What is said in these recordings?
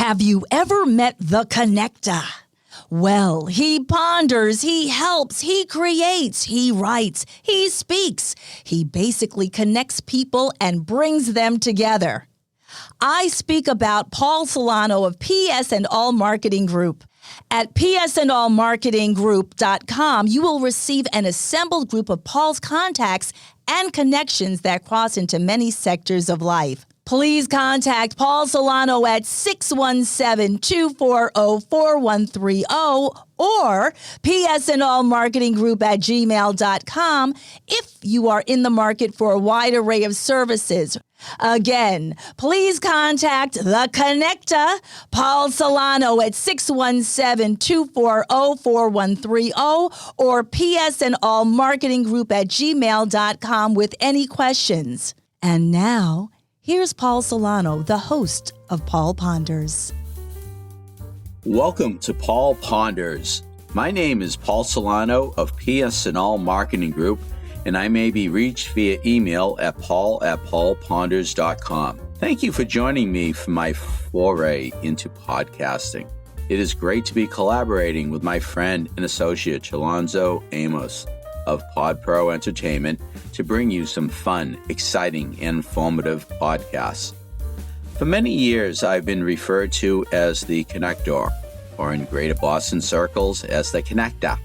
Have you ever met the connector? Well, he ponders, he helps, he creates, he writes, he speaks. He basically connects people and brings them together. I speak about Paul Solano of PS and All Marketing Group. At psandallmarketinggroup.com, you will receive an assembled group of Paul's contacts and connections that cross into many sectors of life. Please contact Paul Solano at 617-240-4130 or psandallmarketinggroup@gmail.com if you are in the market for a wide array of services. Again, please contact the connector, Paul Solano, at 617-240-4130 or psandallmarketinggroup@gmail.com with any questions. And now, here's Paul Solano, the host of Paul Ponders. Welcome to Paul Ponders. My name is Paul Solano of PS and All Marketing Group, and I may be reached via email at paul@paulponders.com. Thank you for joining me for my foray into podcasting. It is great to be collaborating with my friend and associate Chalonzo Amos of PodPro Entertainment to bring you some fun, exciting, and informative podcasts. For many years, I've been referred to as the Connector, or in Greater Boston circles as the Connector.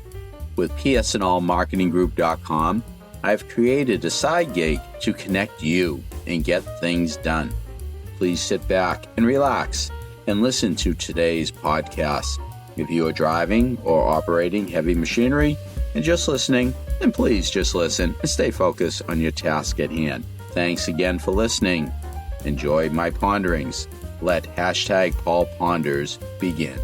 With psandallmarketinggroup.com, I've created a side gig to connect you and get things done. Please sit back and relax and listen to today's podcast. If you are driving or operating heavy machinery and just listening, then please just listen and stay focused on your task at hand. Thanks again for listening. Enjoy my ponderings. Let #Paul Ponders begin.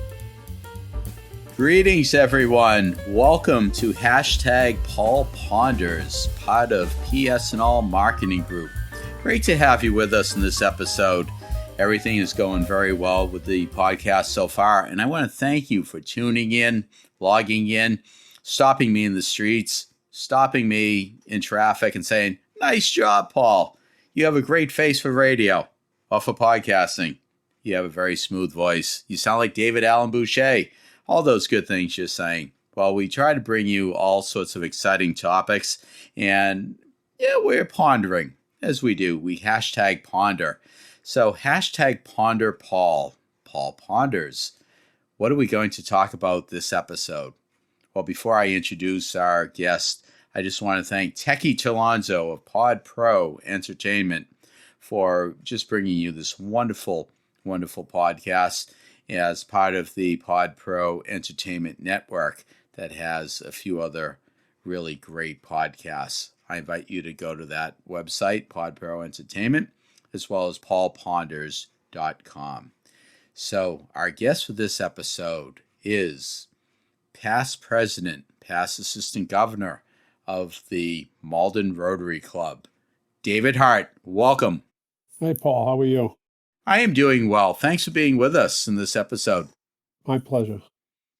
Greetings, everyone. Welcome to #Paul Ponders, part of PS and All Marketing Group. Great to have you with us in this episode. Everything is going very well with the podcast so far, and I want to thank you for tuning in, logging in, stopping me in the streets, stopping me in traffic and saying, "Nice job, Paul. You have a great face for radio or for podcasting. You have a very smooth voice. You sound like David Allen Boucher." All those good things you're saying. Well, we try to bring you all sorts of exciting topics, and we're pondering as we do. We #ponder. So #ponder Paul Ponders. What are we going to talk about this episode? Well, before I introduce our guest, I just want to thank Techie Chalonzo of PodPro Entertainment for just bringing you this wonderful, wonderful podcast as part of the PodPro Entertainment Network that has a few other really great podcasts. I invite you to go to that website, PodPro Entertainment, as well as paulponders.com. So our guest for this episode is past president, past assistant governor of the Malden Rotary Club, David Hart. Welcome. Hey, Paul. How are you? I am doing well. Thanks for being with us in this episode. My pleasure.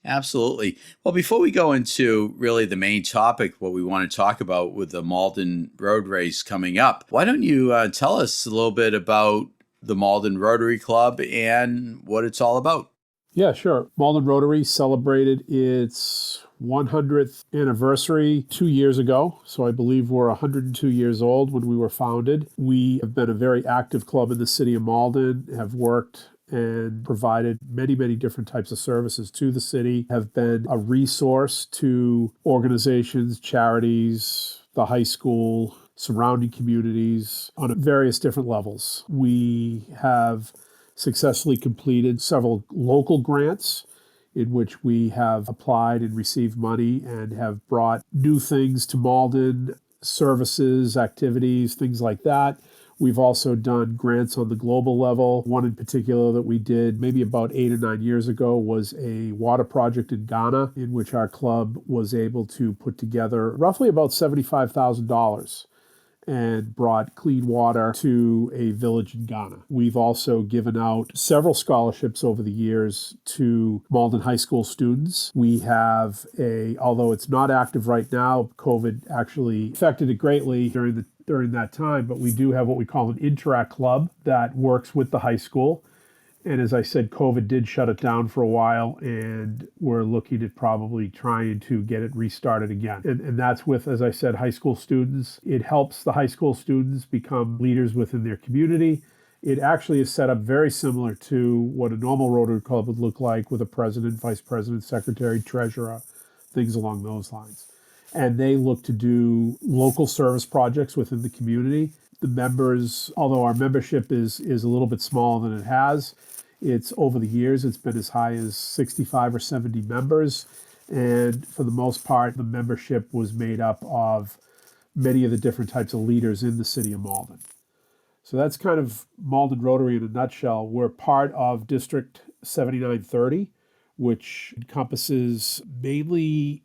Absolutely. Well, before we go into really the main topic, what we want to talk about with the Malden Road Race coming up, why don't you tell us a little bit about the Malden Rotary Club and what it's all about? Yeah, sure. Malden Rotary celebrated its 100th anniversary 2 years ago. So I believe we're 102 years old when we were founded. We have been a very active club in the city of Malden, have worked and provided many, many different types of services to the city, have been a resource to organizations, charities, the high school, surrounding communities on various different levels. We have successfully completed several local grants in which we have applied and received money and have brought new things to Malden, services, activities, things like that. We've also done grants on the global level. One in particular that we did maybe about 8 or 9 years ago was a water project in Ghana in which our club was able to put together roughly about $75,000 and brought clean water to a village in Ghana. We've also given out several scholarships over the years to Malden High School students. We have although it's not active right now, COVID actually affected it greatly during that time, but we do have what we call an Interact Club that works with the high school. And as I said, COVID did shut it down for a while, and we're looking at probably trying to get it restarted again. And that's with, as I said, high school students. It helps the high school students become leaders within their community. It actually is set up very similar to what a normal Rotary Club would look like, with a president, vice president, secretary, treasurer, things along those lines. And they look to do local service projects within the community. The members, although our membership is a little bit smaller than it has, it's over the years, it's been as high as 65 or 70 members. And for the most part, the membership was made up of many of the different types of leaders in the city of Malden. So that's kind of Malden Rotary in a nutshell. We're part of District 7930, which encompasses mainly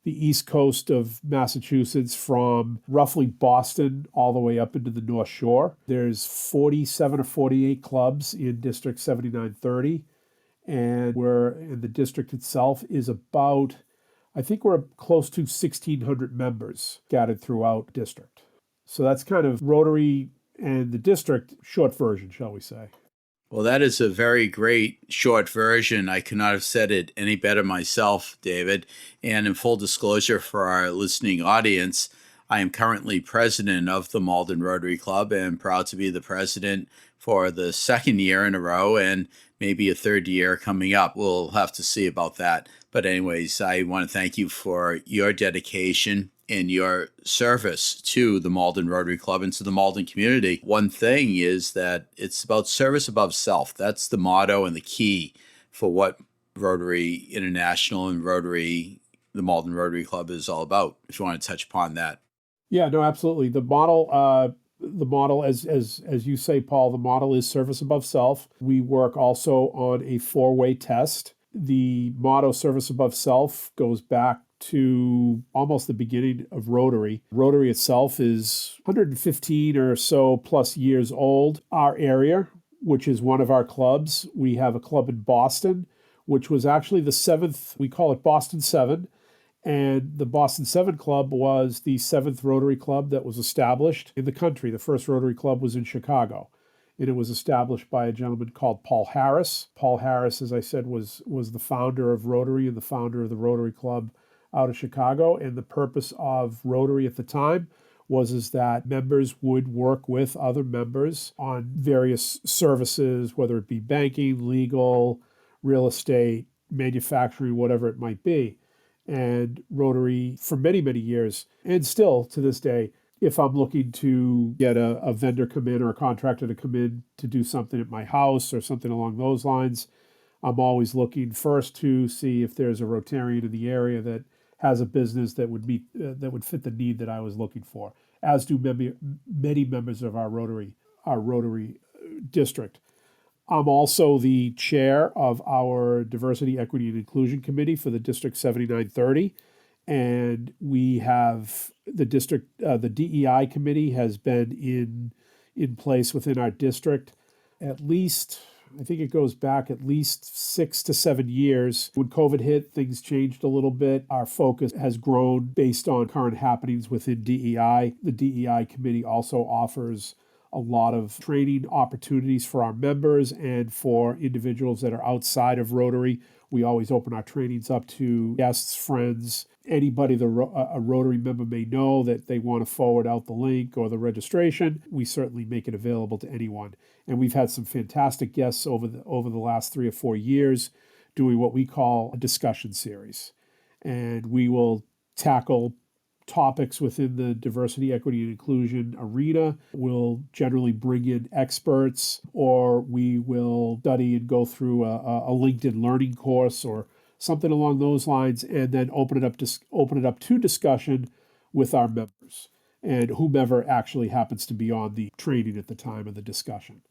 the east coast of Massachusetts, from roughly Boston all the way up into the North Shore. There's 47 or 48 clubs in District 7930, and the district itself is about, I think we're close to 1,600 members scattered throughout district. So that's kind of Rotary and the district, short version, shall we say. Well, that is a very great short version. I could not have said it any better myself, David. And in full disclosure for our listening audience, I am currently president of the Malden Rotary Club and proud to be the president for the second year in a row and maybe a third year coming up. We'll have to see about that. But anyways, I want to thank you for your dedication and your service to the Malden Rotary Club and to the Malden community. One thing is that it's about service above self. That's the motto and the key for what Rotary International and the Malden Rotary Club is all about, if you want to touch upon that. Yeah, no, absolutely. The model, as you say, Paul, the model is service above self. We work also on a 4-way test. The motto service above self goes back to almost the beginning of Rotary. Rotary itself is 115 or so plus years old. Our area, which is one of our clubs, we have a club in Boston, which was actually the 7th, we call it Boston 7. And the Boston 7 Club was the 7th Rotary Club that was established in the country. The first Rotary Club was in Chicago, and it was established by a gentleman called Paul Harris. Paul Harris, as I said, was the founder of Rotary and the founder of the Rotary Club out of Chicago. And the purpose of Rotary at the time was that members would work with other members on various services, whether it be banking, legal, real estate, manufacturing, whatever it might be. And Rotary, for many, many years, and still to this day, if I'm looking to get a vendor come in or a contractor to come in to do something at my house or something along those lines, I'm always looking first to see if there's a Rotarian in the area that has a business that would fit the need that I was looking for, as do many members of our Rotary district. I'm also the chair of our Diversity, Equity, and Inclusion Committee for the District 7930. And we have the DEI committee has been in place within our district at least, I think it goes back at least 6 to 7 years. When COVID hit, things changed a little bit. Our focus has grown based on current happenings within DEI. The DEI committee also offers a lot of training opportunities for our members and for individuals that are outside of Rotary. We always open our trainings up to guests, friends, anybody a Rotary member may know that they want to forward out the link or the registration. We certainly make it available to anyone. And we've had some fantastic guests over the last 3 or 4 years doing what we call a discussion series. And we will tackle topics within the diversity, equity, and inclusion arena. We'll generally bring in experts, or we will study and go through a LinkedIn learning course or something along those lines, and then open it up to discussion with our members and whomever actually happens to be on the training at the time of the discussion.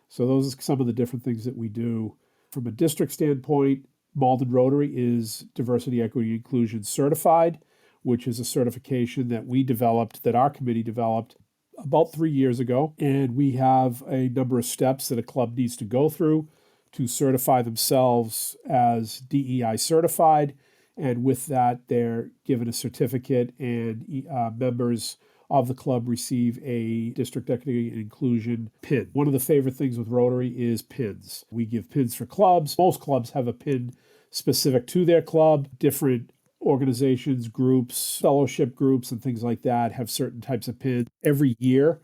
So those are some of the different things that we do. From a district standpoint, Malden Rotary is Diversity, Equity, and Inclusion Certified, which is a certification that our committee developed about 3 years ago. And we have a number of steps that a club needs to go through to certify themselves as DEI-Certified. And with that, they're given a certificate, and members of the club receive a District Equity and Inclusion pin. One of the favorite things with Rotary is pins. We give pins for clubs. Most clubs have a pin specific to their club. Different organizations, groups, fellowship groups, and things like that have certain types of pins. Every year,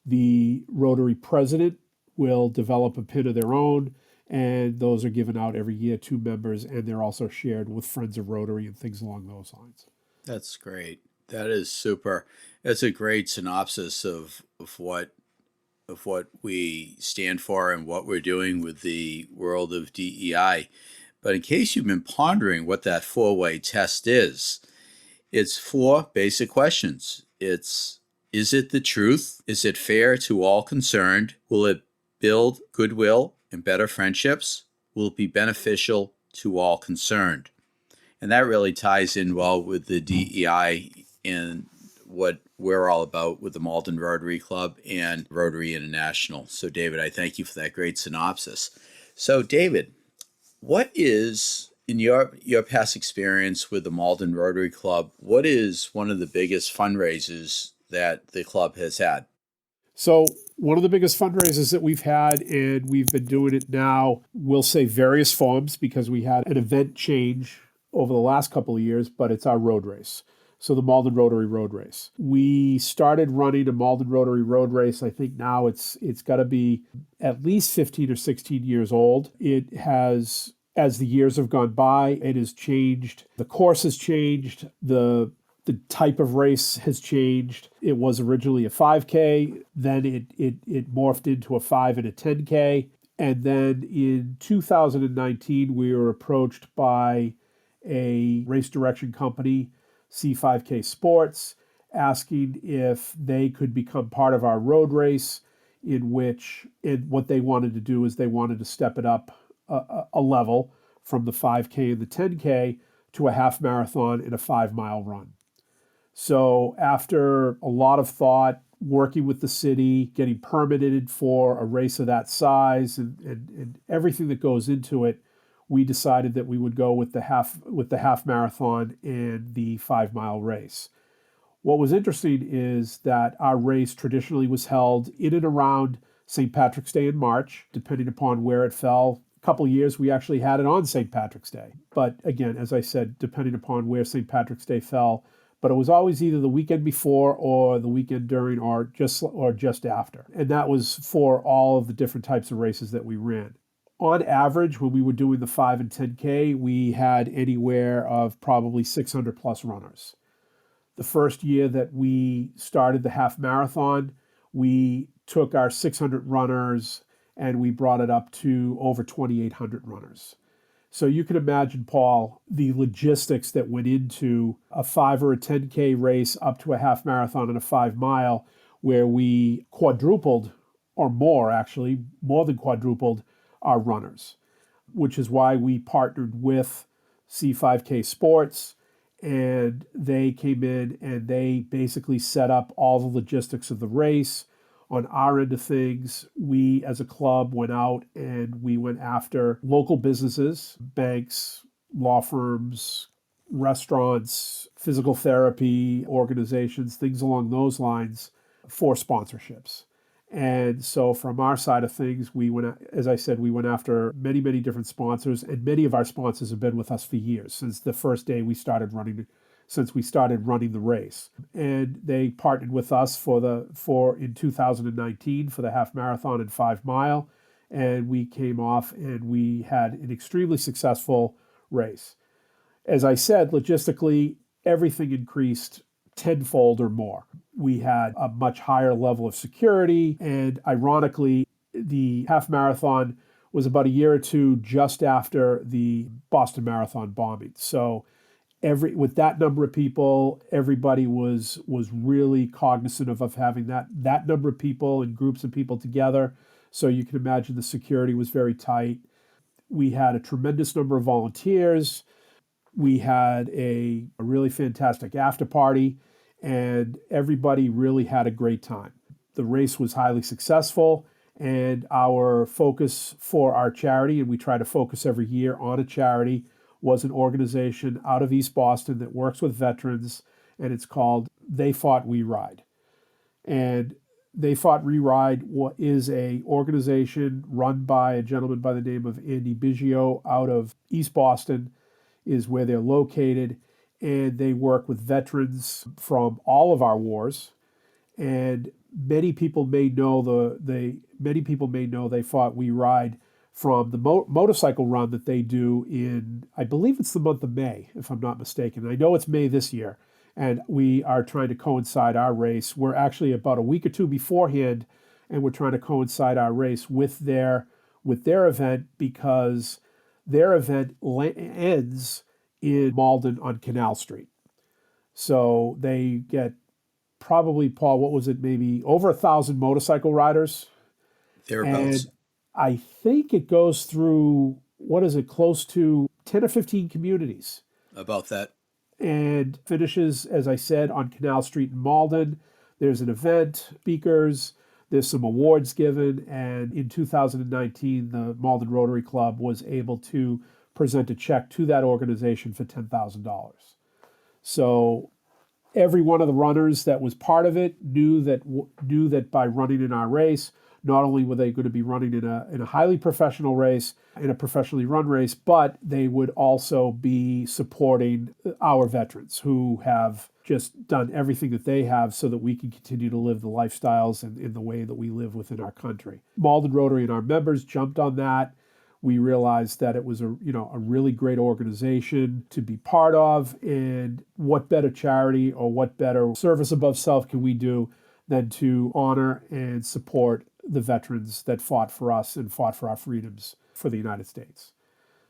the Rotary president will develop a pin of their own, and those are given out every year to members, and they're also shared with Friends of Rotary and things along those lines. That's great. That is super. That's a great synopsis of what we stand for and what we're doing with the world of DEI. But in case you've been pondering what that four-way test is, it's four basic questions. Is it the truth? Is it fair to all concerned? Will it build goodwill and better friendships? Will it be beneficial to all concerned? And that really ties in well with the DEI and what we're all about with the Malden Rotary Club and Rotary International. So, David, I thank you for that great synopsis. So, David, what is, in your past experience with the Malden Rotary Club, what is one of the biggest fundraisers that the club has had? So one of the biggest fundraisers that we've had, and we've been doing it now, we'll say various forms because we had an event change over the last couple of years, but it's our road race. So the Malden Rotary Road Race. We started running a Malden Rotary Road Race. I think now it's got to be at least 15 or 16 years old. It has, as the years have gone by, it has changed. The course has changed. The type of race has changed. It was originally a 5K, then it morphed into a 5 and a 10K. And then in 2019, we were approached by a race direction company, C5K Sports, asking if they could become part of our road race, in which what they wanted to do is they wanted to step it up a level from the 5K and the 10K to a half marathon and a 5-mile run. So after a lot of thought, working with the city, getting permitted for a race of that size and everything that goes into it, we decided that we would go with the half marathon and the 5-mile race. What was interesting is that our race traditionally was held in and around St. Patrick's Day in March, depending upon where it fell. A couple of years we actually had it on St. Patrick's Day. But again, as I said, depending upon where St. Patrick's Day fell, but it was always either the weekend before or the weekend during or just after. And that was for all of the different types of races that we ran. On average, when we were doing the 5 and 10K, we had anywhere of probably 600 plus runners. The first year that we started the half marathon, we took our 600 runners and we brought it up to over 2,800 runners. So you can imagine, Paul, the logistics that went into a 5 or a 10K race up to a half marathon and a 5-mile, where we quadrupled, or more actually, more than quadrupled our runners, which is why we partnered with C5K Sports, and they came in and they basically set up all the logistics of the race. On our end of things, we as a club went out and we went after local businesses, banks, law firms, restaurants, physical therapy organizations, things along those lines for sponsorships. And so from our side of things, we went, as I said, we went after many, many different sponsors, and many of our sponsors have been with us for years, since the first day we started running the race. And they partnered with us for in 2019 for the half marathon and 5-mile. And we came off and we had an extremely successful race. As I said, logistically, everything increased tenfold or more. We had a much higher level of security, and ironically, the half marathon was about a year or two just after the Boston Marathon bombing. So with that number of people, everybody was really cognizant of having that number of people and groups of people together. So you can imagine the security was very tight. We had a tremendous number of volunteers. We had a really fantastic after party, and everybody really had a great time. The race was highly successful, and our focus for our charity, and we try to focus every year on a charity, was an organization out of East Boston that works with veterans, and it's called They Fought, We Ride. And They Fought Reride is a organization run by a gentleman by the name of Andy Biggio out of East Boston, is where they're located. And they work with veterans from all of our wars. And many people may know They Fought We Ride from the motorcycle run that they do in, I believe it's the month of May, if I'm not mistaken. I know it's May this year, and we are trying to coincide our race. We're actually about a week or two beforehand, and we're trying to coincide our race with their event, because their event ends in Malden on Canal Street. So they get probably, Paul, what was it, maybe over 1,000 motorcycle riders. Thereabouts. And I think it goes through, what is it, close to 10 or 15 communities. About that. And finishes, as I said, on Canal Street in Malden. There's an event, speakers, there's some awards given. And in 2019, the Malden Rotary Club was able to present a check to that organization for $10,000. So every one of the runners that was part of it knew that by running in our race, not only were they going to be running in a highly professional race, in a professionally run race, but they would also be supporting our veterans who have just done everything that they have so that we can continue to live the lifestyles and in the way that we live within our country. Malden Rotary and our members jumped on that. We realized that it was a really great organization to be part of, and what better charity or what better service above self can we do than to honor and support the veterans that fought for us and fought for our freedoms for the United States.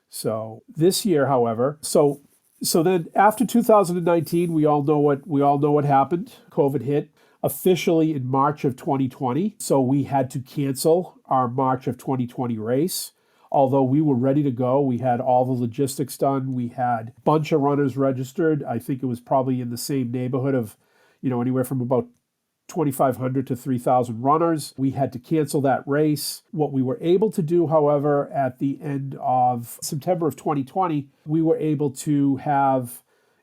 So this year, however, so then after 2019, we all know what happened. COVID hit officially in March of 2020. So we had to cancel our March of 2020 race. Although we were ready to go, we had all the logistics done. We had a bunch of runners registered. I think it was probably in the same neighborhood of, anywhere from about 2,500 to 3,000 runners. We had to cancel that race. What we were able to do, however, at the end of September of 2020, we were able to have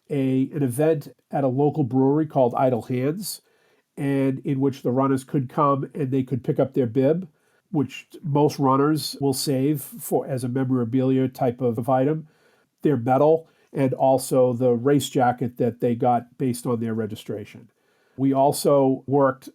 an event at a local brewery called Idle Hands, and in which the runners could come and they could pick up their bib, which most runners will save for as a memorabilia type of item, their medal, and also the race jacket that they got based on their registration. We also the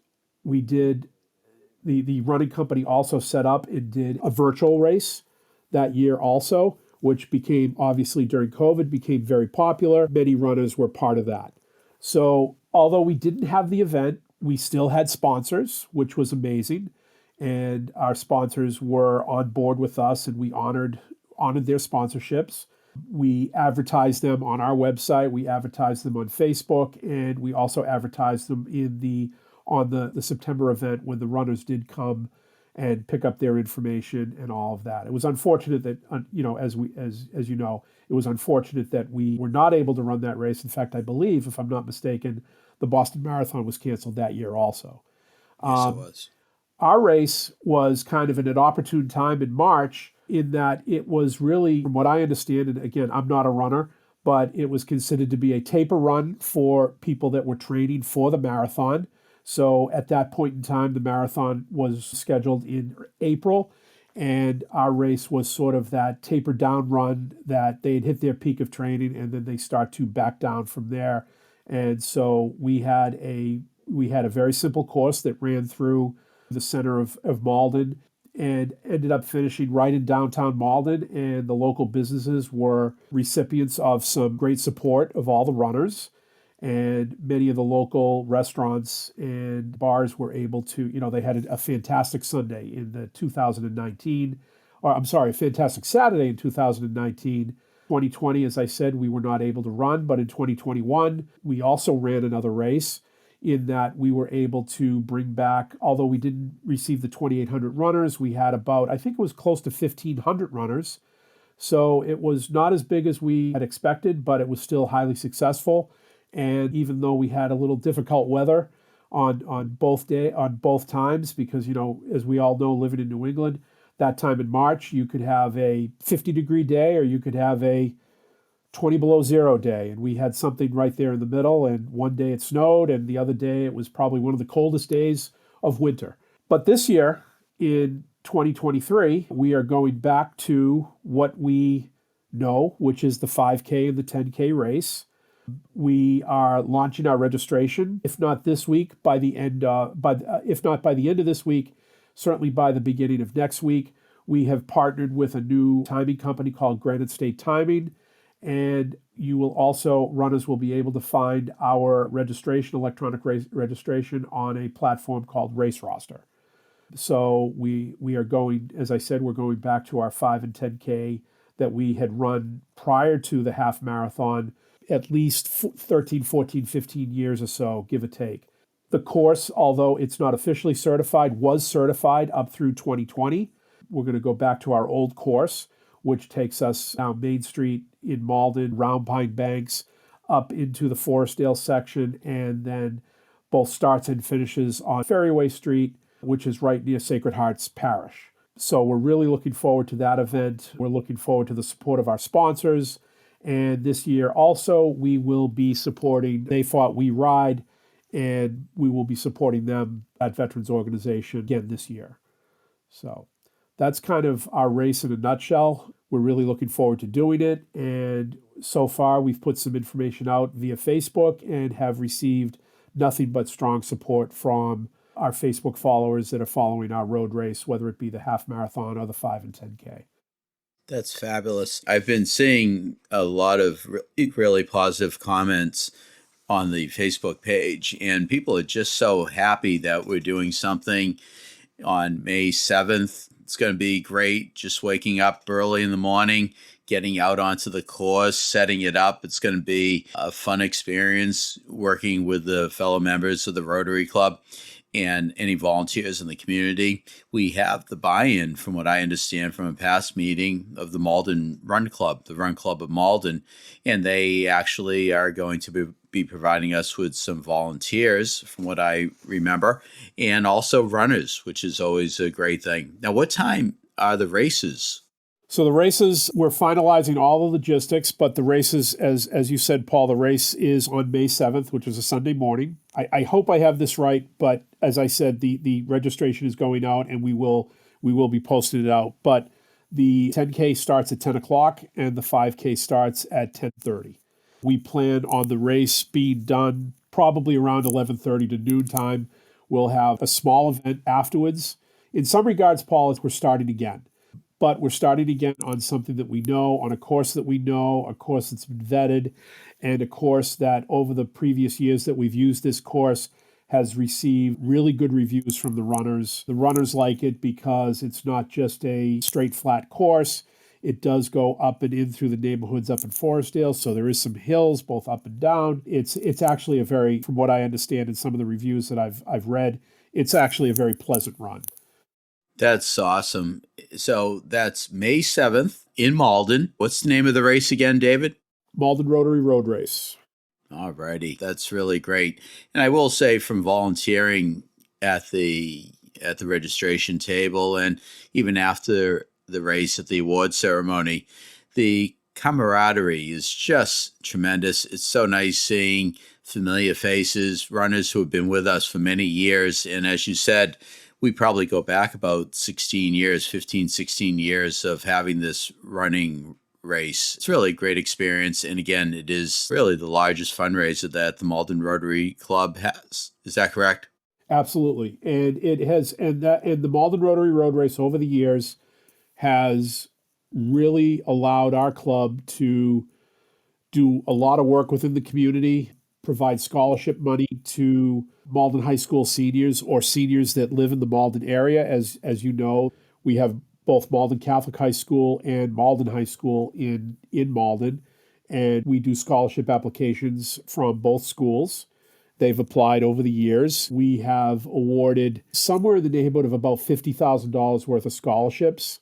running company also set up and did a virtual race that year also, which became, obviously during COVID, became very popular. Many runners were part of that. So although we didn't have the event, we still had sponsors, which was amazing. And our sponsors were on board with us, and we honored their sponsorships. We advertised them on our website, we advertised them on Facebook, and we also advertised them on the September event when the runners did come and pick up their information and all of that. It was unfortunate that, as you know, it was unfortunate that we were not able to run that race. In fact, I believe, if I'm not mistaken, the Boston Marathon was canceled that year also. Yes, it was. Our race was kind of in an opportune time in March, in that it was really, from what I understand, and again, I'm not a runner, but it was considered to be a taper run for people that were training for the marathon. So at that point in time, the marathon was scheduled in April, and our race was sort of that taper down run that they'd hit their peak of training and then they start to back down from there. And so we had a very simple course that ran through the center of Malden and ended up finishing right in downtown Malden. And the local businesses were recipients of some great support of all the runners. And many of the local restaurants and bars were able to, they had a fantastic Sunday in the 2019, or I'm sorry, a fantastic Saturday in 2019. 2020, as I said, we were not able to run, but in 2021, we also ran another race, in that we were able to bring back, although we didn't receive the 2,800 runners, we had about, I think it was close to 1,500 runners. So it was not as big as we had expected, but it was still highly successful. And even though we had a little difficult weather on both times, because, as we all know, living in New England, that time in March, you could have a 50-degree day or you could have a 20 below zero day, and we had something right there in the middle. And one day it snowed, and the other day it was probably one of the coldest days of winter. But this year, in 2023, we are going back to what we know, which is the 5K and the 10K race. We are launching our registration, if not this week, if not by the end of this week, certainly by the beginning of next week. We have partnered with a new timing company called Granite State Timing, and runners will be able to find our electronic registration on a platform called Race Roster. So we are going, as I said, we're going back to our 5 and 10K that we had run prior to the half marathon, at least 13, 14, 15 years or so, give or take. The course, although it's not officially certified, was certified up through 2020. We're going to go back to our old course, which takes us down Main Street in Malden, round Pine Banks, up into the Forestdale section, and then both starts and finishes on Ferryway Street, which is right near Sacred Heart's Parish. So we're really looking forward to that event. We're looking forward to the support of our sponsors. And this year also, we will be supporting They Fought, We Ride, and we will be supporting them at Veterans Organization again this year. So that's kind of our race in a nutshell. We're really looking forward to doing it. And so far, we've put some information out via Facebook and have received nothing but strong support from our Facebook followers that are following our road race, whether it be the half marathon or the 5 and 10K. That's fabulous. I've been seeing a lot of really positive comments on the Facebook page, and people are just so happy that we're doing something on May 7th. It's going to be great. Just waking up early in the morning, getting out onto the course, setting it up. It's going to be a fun experience working with the fellow members of the Rotary Club and any volunteers in the community. We have the buy-in, from what I understand from a past meeting, of the Malden Run Club, the Run Club of Malden, and they actually are going to be providing us with some volunteers, from what I remember, and also runners, which is always a great thing. Now, what time are the races? So the races, we're finalizing all the logistics, but the races, as you said, Paul, the race is on May 7th, which is a Sunday morning. I hope I have this right, but as I said, the registration is going out, and we will be posting it out. But the 10K starts at 10 o'clock, and the 5K starts at 10:30. We plan on the race being done probably around 11:30 to noon time. We'll have a small event afterwards. In some regards, Paul, we're starting again. But we're starting again on something that we know, on a course that we know, a course that's been vetted, and a course that over the previous years that we've used this course has received really good reviews from the runners. The runners like it because it's not just a straight flat course. It does go up and in through the neighborhoods up in Forestdale, so there is some hills both up and down. It's actually a very, from what I understand in some of the reviews that I've read, it's actually a very pleasant run. That's awesome. So that's May 7th in Malden. What's the name of the race again, David? Malden Rotary Road Race. All righty. That's really great. And I will say, from volunteering at the registration table and even after the race at the award ceremony, the camaraderie is just tremendous. It's so nice seeing familiar faces, runners who have been with us for many years. And as you said, we probably go back about 16 years of having this running race. It's really a great experience. And again, it is really the largest fundraiser that the Malden Rotary Club has. Is that correct? Absolutely. And it has, and the Malden Rotary Road Race over the years has really allowed our club to do a lot of work within the community, provide scholarship money to Malden High School seniors or seniors that live in the Malden area. As you know, we have both Malden Catholic High School and Malden High School in Malden, and we do scholarship applications from both schools. They've applied over the years. We have awarded somewhere in the neighborhood of about $50,000 worth of scholarships.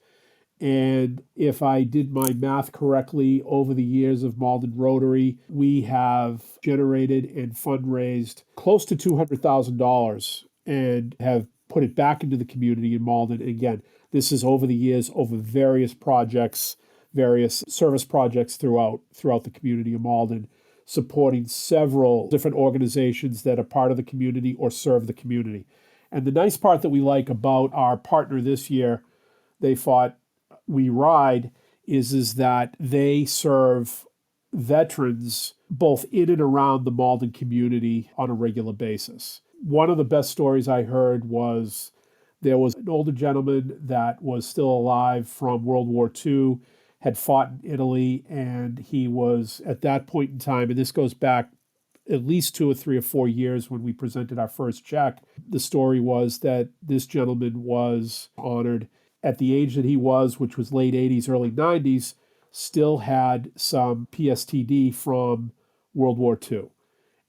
And if I did my math correctly, over the years of Malden Rotary, we have generated and fundraised close to $200,000 and have put it back into the community in Malden. Again, this is over the years, over various projects various service projects throughout the community of Malden, supporting several different organizations that are part of the community or serve the community. And the nice part that we like about our partner this year, They Fought We Ride, is that they serve veterans both in and around the Malden community on a regular basis. One of the best stories I heard was there was an older gentleman that was still alive from World War II, had fought in Italy, and he was at that point in time, and this goes back at least 2 or 3 or 4 years when we presented our first check. The story was that this gentleman was honored at the age that he was, which was late 80s, early 90s, still had some PSTD from World War II.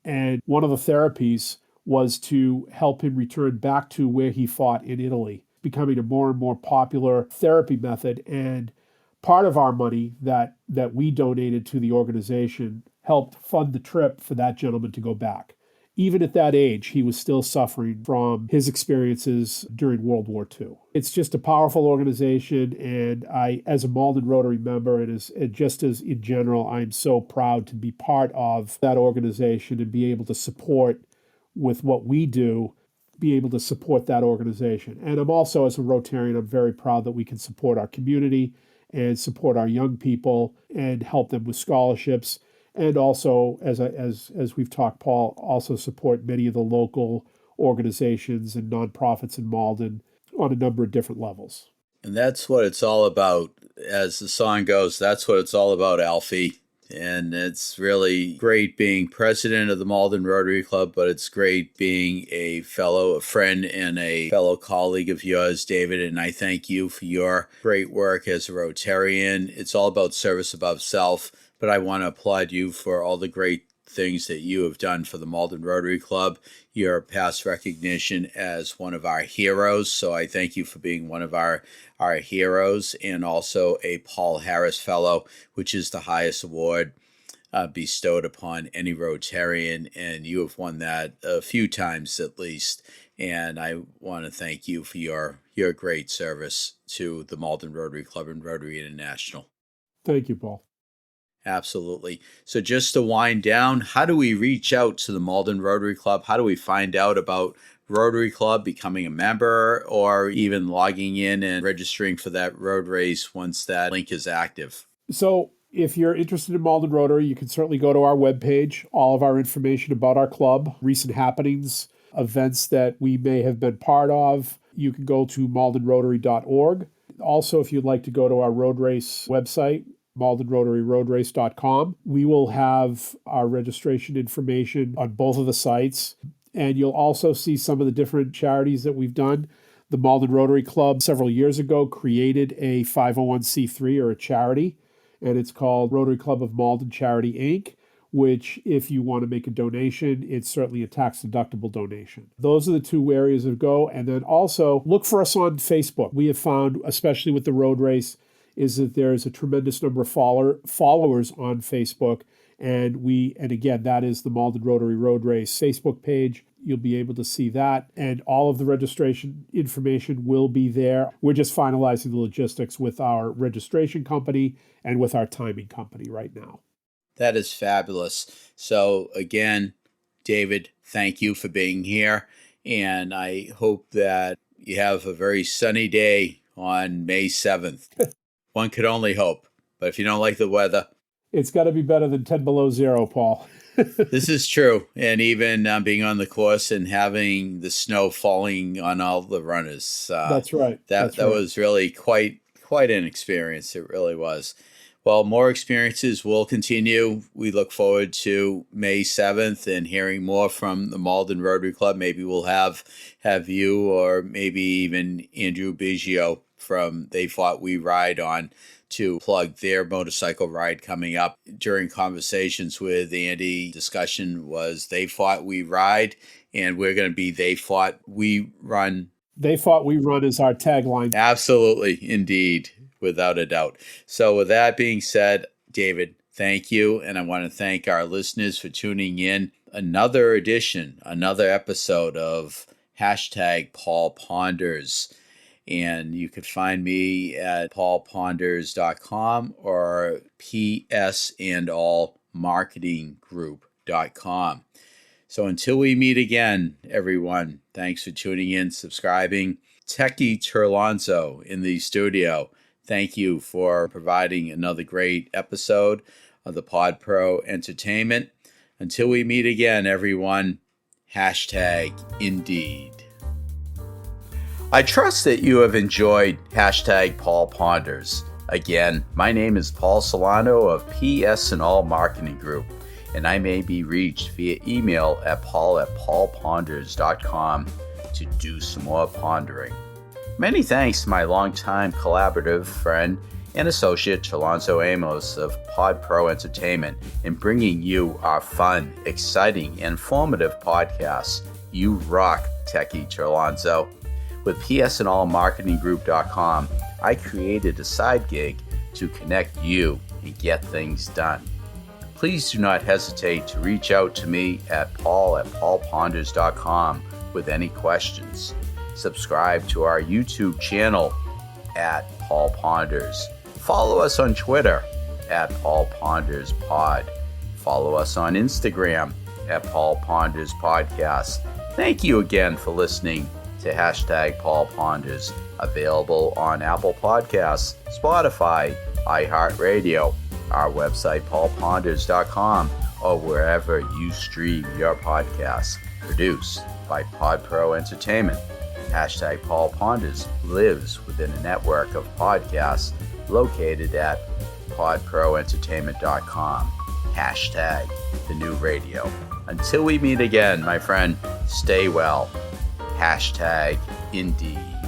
And one of the therapies was to help him return back to where he fought in Italy, becoming a more and more popular therapy method. And part of our money that we donated to the organization helped fund the trip for that gentleman to go back. Even at that age, he was still suffering from his experiences during World War II. It's just a powerful organization, and I, as a Malden Rotary member, and just as in general, I'm so proud to be part of that organization and be able to support with what we do, be able to support that organization. And I'm also, as a Rotarian, I'm very proud that we can support our community and support our young people and help them with scholarships. And also, as we've talked, Paul, also support many of the local organizations and nonprofits in Malden on a number of different levels. And that's what it's all about. As the song goes, that's what it's all about, Alfie. And it's really great being president of the Malden Rotary Club, but it's great being a friend and a fellow colleague of yours, David. And I thank you for your great work as a Rotarian. It's all about service above self, but I want to applaud you for all the great things that you have done for the Malden Rotary Club, your past recognition as one of our heroes. So I thank you for being one of our heroes, and also a Paul Harris Fellow, which is the highest award bestowed upon any Rotarian, and you have won that a few times at least. And I want to thank you for your great service to the Malden Rotary Club and Rotary International. Thank you, Paul. Absolutely. So just to wind down, how do we reach out to the Malden Rotary Club? How do we find out about Rotary Club, becoming a member, or even logging in and registering for that road race once that link is active? So if you're interested in Malden Rotary, you can certainly go to our webpage. All of our information about our club, recent happenings, events that we may have been part of. You can go to maldenrotary.org. Also, if you'd like to go to our road race website, maldenrotaryroadrace.com. We will have our registration information on both of the sites, and you'll also see some of the different charities that we've done. The Malden Rotary Club several years ago created a 501c3 or a charity, and it's called Rotary Club of Malden Charity, Inc., which if you want to make a donation, it's certainly a tax-deductible donation. Those are the two areas of go. And then also look for us on Facebook. We have found, especially with the road race, is that there's a tremendous number of followers on Facebook. And again, that is the Malden Rotary Road Race Facebook page. You'll be able to see that. And all of the registration information will be there. We're just finalizing the logistics with our registration company and with our timing company right now. That is fabulous. So again, David, thank you for being here. And I hope that you have a very sunny day on May 7th. One could only hope. But if you don't like the weather, it's got to be better than 10 below zero, Paul. This is true. And even being on the course and having the snow falling on all the runners. That's right. That was really quite an experience. It really was. Well, more experiences will continue. We look forward to May 7th and hearing more from the Malden Rotary Club. Maybe we'll have you, or maybe even Andrew Biggio from They Fought We Ride on to plug their motorcycle ride coming up. During conversations with Andy, discussion was They Fought We Ride, and we're going to be They Fought We Run. They Fought We Run is our tagline. Absolutely, indeed, without a doubt. So with that being said, David, thank you. And I want to thank our listeners for tuning in. Another episode of #Paul Ponders. And you could find me at paulponders.com or psandallmarketinggroup.com. So until we meet again, everyone, thanks for tuning in, subscribing. Techie Terlonzo in the studio, thank you for providing another great episode of the Pod Pro Entertainment. Until we meet again, everyone, #Indeed. I trust that you have enjoyed Paul Ponders. Again, my name is Paul Solano of PS&All Marketing Group, and I may be reached via email at paul@paulponders.com to do some more pondering. Many thanks to my longtime collaborative friend and associate Terlonzo Amos of Pod Pro Entertainment in bringing you our fun, exciting, and informative podcasts. You rock, Techie Terlonzo. With psandallmarketinggroup.com, I created a side gig to connect you and get things done. Please do not hesitate to reach out to me at paul@paulponders.com with any questions. Subscribe to our YouTube channel at Paul Ponders. Follow us on Twitter at Paul Ponders Pod. Follow us on Instagram at Paul Ponders Podcast. Thank you again for listening to Paul Ponders, available on Apple Podcasts, Spotify, iHeartRadio, our website paulponders.com, or wherever you stream your podcasts. Produced by Pod Pro Entertainment. Paul Ponders lives within a network of podcasts located at podproentertainment.com. The new radio. Until we meet again, my friend, stay well. #Indeed.